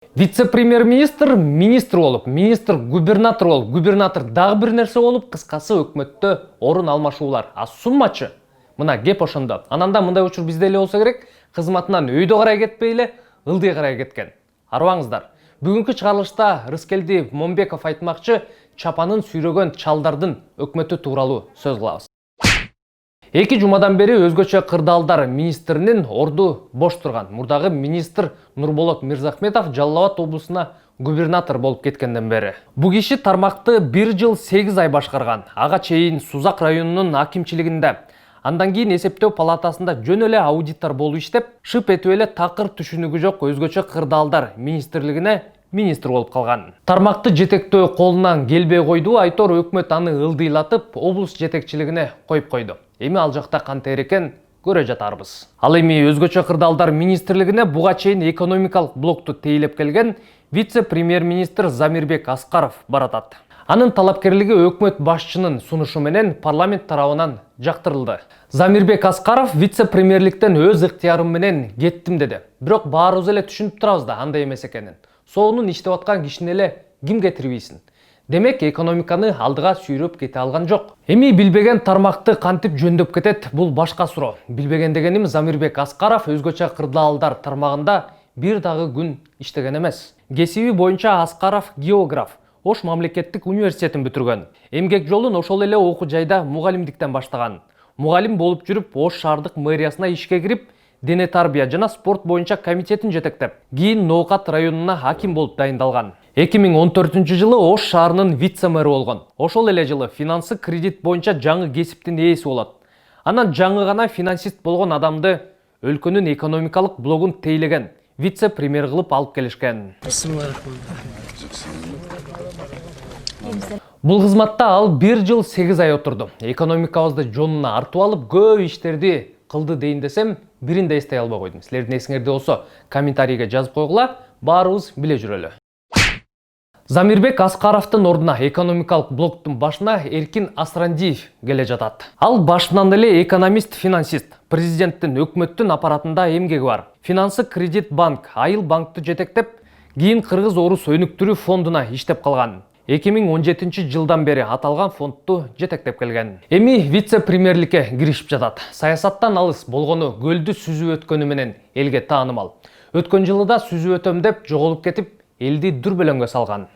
Вице-премьер-министр министр болуп, министр губернатор болуп, губернатор дагы бир нерсе болуп, кыскасы өкмөттө орун алмашуулар. А суммачы? Мына кеп ошондо. Ананда мындай учур бизде эле болсо керек, кызматынан өйдө карай кетпей эле, ылдый карай кеткен. Арыбаңыздар. Бүгүнкү чыгарылышта Рыскелди Момбеков айтмакчы, чапанын сүйрөгөн чалдардын өкмөтү тууралуу сөз кылабыз. Эки жумадан бери өзгөчө кырдаалдар министринин орду бош турган. Мурдагы министр Нурболот Мирзахметов Жалал Абад облусуна губернатор болуп кеткенден бери. Бу киши тармакты 1 жыл 8 ай башкарган. Ага чейин Сузак районунун акимчилигинде, андан кийин эсептөө палатасында жөн эле аудитор болуп иштеп, шып этип эле такыр түшүнүгү жок өзгөчө кырдаалдар министрлигине министр болуп калган. Тармакты жетектөө колунан келбей койду, айтор өкмөт аны ылдыйлатып, облус жетекчилигине коюп койду. Эми ал жакта кантер экен көрө жатарбыз. Ал эми өзгөчө кырдаалдар министрлигине буга чейин экономикалык блокту тейлеп келген вице-премьер-министр Замирбек Аскаров баратат. Анын талапкерлиги өкмөт башчынын сунушу менен парламент тарабынан жактырылды. Замирбек Аскаров вице-премьерликтен өз ыктыярым менен кеттим деди. Бирок баарыбыз эле түшүнүп турабыз да андай эмес экенин. Соонун иштеп аткан кишини эле ким кетирбейсин? Демек экономиканы алдыга сүйрөп кете алган жок. Эми билбеген тармакты кантип жөндөп кетет, бул башка суроо. Билбеген дегеним Замирбек Аскаров өзгөчө кырдаалдар тармагында бир дагы күн иштеген эмес. Кесиби боюнча Аскаров географ, Ош мамлекеттик университетин бүтүргөн. Эмгек жолун ошол эле окуу жайда мугалимдиктен баштаган. Мугалим болуп жүрүп Ош шаардык мэриясына ишке кирип, дене тарбия жана спорт боюнча комитетин жетектеп, кийин Ноокат районуна аким болуп дайындалган. 2014 жылы Ош шаарынын вице-мэри болгон. Ошол эле жылы финансы кредит боюнча жаңы кесиптин ээси болот. Анан жаңы гана финансист болгон адамды өлкөнүн экономикалык блогун тейлеген вице-премьер кылып алып келишкен. Бул кызматта ал 1 жыл 8 ай отурду. Экономикабызды жонуна артып алып, көп иштерди кылды дейин десем, бирин да эстей албай койдум. Силердин эсиңерде болсо комментарийге жазып койгула, баарыбыз биле жүрөлү. Замирбек Аскаровдун ордуна экономикалык блоктун башына Эркин Асрандиев келе жатат. Ал башынан эле экономист-финансист, президенттин өкмөттүн аппаратында эмгеги бар. Финансы кредит банк, айыл банкты жетектеп, кийин Кыргыз Орус өнүктүрүү фондуна иштеп калган. 2017 жылдан бери аталган фондду жетектеп келген. Эми вице-премьерликке киришип жатат. Саясаттан алыс болгону көлдү сүзүп өткөнү менен элге таанымал. Өткөн жылы да сүзүп өтөм деп жоголуп кетип, элди дүрбөлөңгө салган.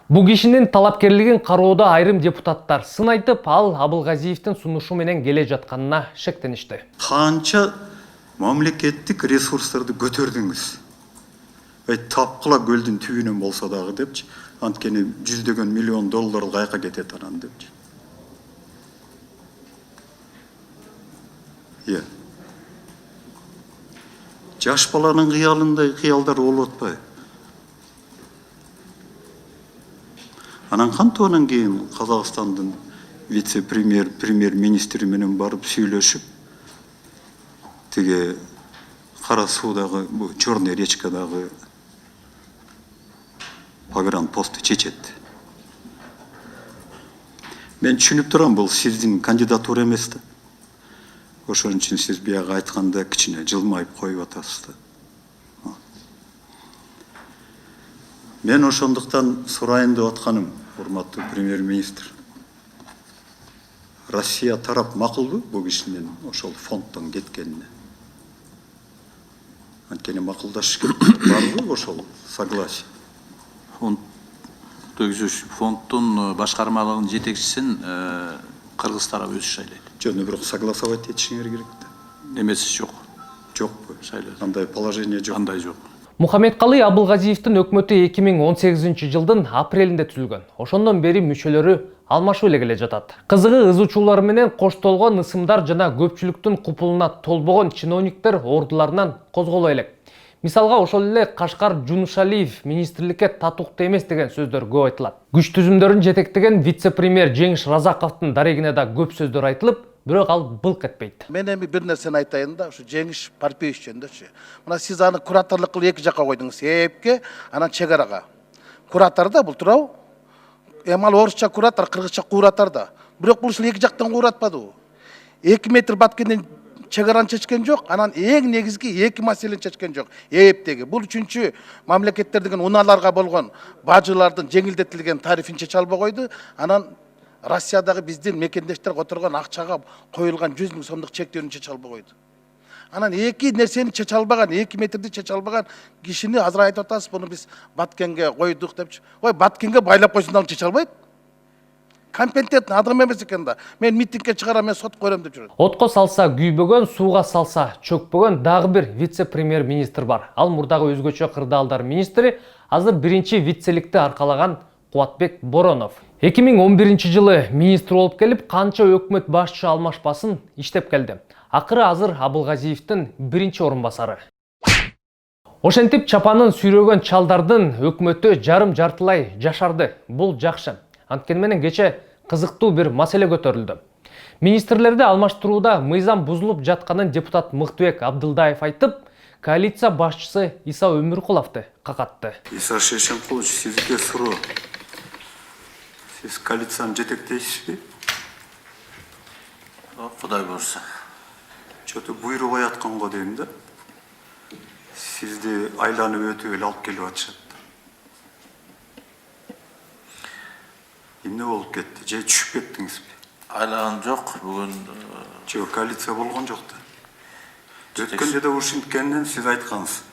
Бу кишинин талапкерлигин кароодо айрым депутаттар сын айтып, ал Абылгазиевдин сунушу менен келе жатканына шектеништи. Канча мамлекеттик ресурстарды көтөрдүңүз. Тапкыла көлдүн түбүнөн болсо дагы депчи, анткени $100 миллион кайка кетет анан депчи. Жаш баланын кыялындай кыялдар болуп атпайбы? Анан кантип анан кийин Казакстандын премьер-министри менен барып сүйлөшүп, тиги Кара Суудагы, Черный речкадагы погранпосту чечет. Мен түшүнүп турам, бул сиздин кандидатура эмес да. Ошон үчүн сиз бияга айтканда кичине жылмайып коюп атасыз да. Мен ошондуктан сурайын деп атканым, урматтуу премьер-министр. Россия тарап макулбу бу кишинин ошол фонддон кеткенине? Анткени макулдашыш керек барбы ошол согласие? Фонддун башкармалыгынын жетекчисин Кыргыз тарабы өзү шайлайт. Жөн бирок согласовать этишиңер керек да. Эмеси жок. Жокпу? Шайлайт. Андай положение жок. Андай жок. Мухаммедкалый Абылгазиевдин өкмөтү 2018 жылдын апрелинде түзүлгөн. Ошондон бери мүчөлөрү алмашуу эле келе жатат. Кызыгы ызычуулар менен коштолгон ысымдар жана көпчүлүктүн купулуна толбогон чиновниктер ордуларынан козголо элек. Мисалга ошол эле Кашкар Жунушалиев министрликке татыктуу эмес деген сөздөр көп айтылат. Күч түзүмдөрүн жетектеген вице-премьер Жеңиш Разаковдун дарегине да көп сөздөр айтылып, бирок ал былк этпейт. Мен эми бир нерсени айтайын да, ушу Жеңиш Парпиевич жөнүндө. Мына сиз аны кураторлук кылып эки жакка койдуңуз, эпке, анан чек арага. Куратор да бул туурабы? Эми ал орусча куратор, кыргызча куратор да. Бирок бул ушул эки жактан куратпадыбы? 2 метр баткенден чегараны чечкен жок, анан эң негизги 2 маселени чечкен жок. ээптеги бул үчүнчү мамлекеттердин унааларга болгон бажылардын жеңилдетилген тарифин чече албай койду. Анан Россиядагы биздин мекендештер которгон акчага коюлган 100 000 сомдук чектөөнү чече албай койду. Анан эки нерсени чече албаган, 2 метрди чече албаган кишини азыр айтып атасыз, буну биз Баткенге койдук депчи. Ой, Баткенге байлап койсун дагы чече албайт. Компетентный адам эмес экен да. Мен митингге чыгарам, мен сот коерем деп жүрөт. Отко салса күйбөгөн, сууга салса чөкпөгөн дагы бир вице-премьер министр бар. Ал мурдагы өзгөчө кырдаалдар министри, азыр биринчи вицеликти аркалаган Кубатбек Боронов. 2011 жылы министр болуп келип, канча өкмөт башчы алмашпасын иштеп келди. Акыры азыр Абылгазиевдин биринчи орун басары. Ошентип чапанын сүйрөгөн чалдардын өкмөтү жарым-жартылай жашарды. Бул жакшы. Анткени менен кече кызыктуу бир маселе көтөрүлдү. Министрлерди алмаштырууда мыйзам бузулуп жатканын депутат Мыктыбек Абдылдаев айтып, коалиция башчысы Иса Өмүркуловду какатты. Иса Шешенкулович, сизге суроо. Сиз коалицияны жетектейсизби? Кудай буйрса. Чөтө буйруп атканго дейм да. Сизди айланып өтүп эле алып келип атышат. Эмне болуп кетти? Же түшүп кеттиңизби? Айлаган жок, бүгүн Же коалиция болгон жок да. Өткөндө да ушинткенден сиз айткансыз.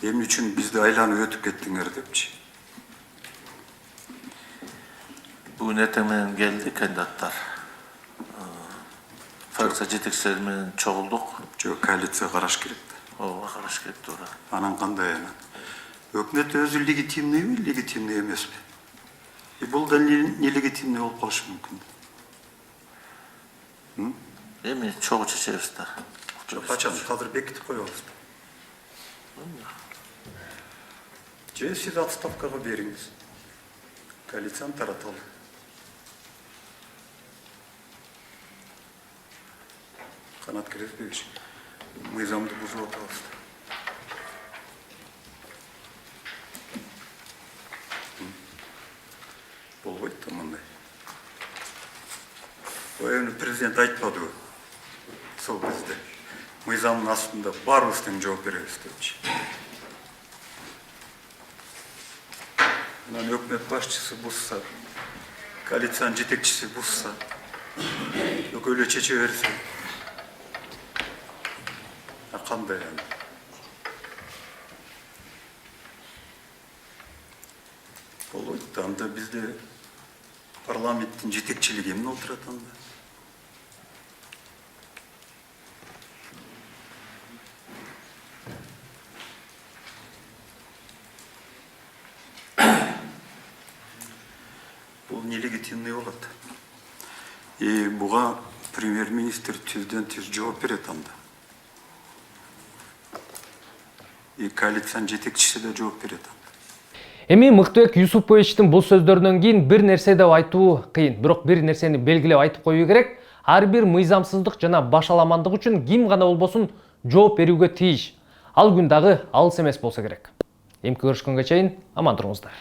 Эмне үчүн бизди айланып өтүп кеттиңер депчи. бүгүн эртең менен келди кандидаттар. Фракция жетекчилери менен чогулдук. Же коалиция караш керек да. Ооба, караш керек туура. Анан кандай анан? Өкмөт өзү легитимныйбы, легитимный эмеспи? Бул да нелегитимный болуп калышы мүмкүн. Эми чогуу чечебиз да. Качан азыр бекитип коебуз. Же сиз отставкага бериңиз. Коалицияны тараталы. Канат Кирезбекович, мыйзамды бузуп атабыз. Болбойт да мындай. Эми президент айтпадыбы? Сол бизде мыйзамдын астында баарыбыз тең жооп беребиз депчи. Анан өкмөт башчысы бузса, коалициянын жетекчиси бузса, экөөлөө чече берсе, кандай аны? Болбойт да, анда бизде парламенттин жетекчилиги эмне отурат анда? Бул нелегитимный болот. Буга премьер-министр түздөн түз жооп берет анда. Коалициянын жетекчиси да жооп берет анда. Эми Мыктыбек Юсуповичтин бул сөздөрүнөн кийин бир нерсе деп айтуу кыйын. Бирок бир нерсени белгилеп айтып коюу керек. Ар бир мыйзамсыздык жана башаламандык үчүн ким гана болбосун жооп берүүгө тийиш. Ал күн дагы алыс эмес болсо керек. Эмки көрүшкөнгө чейин аман туруңуздар.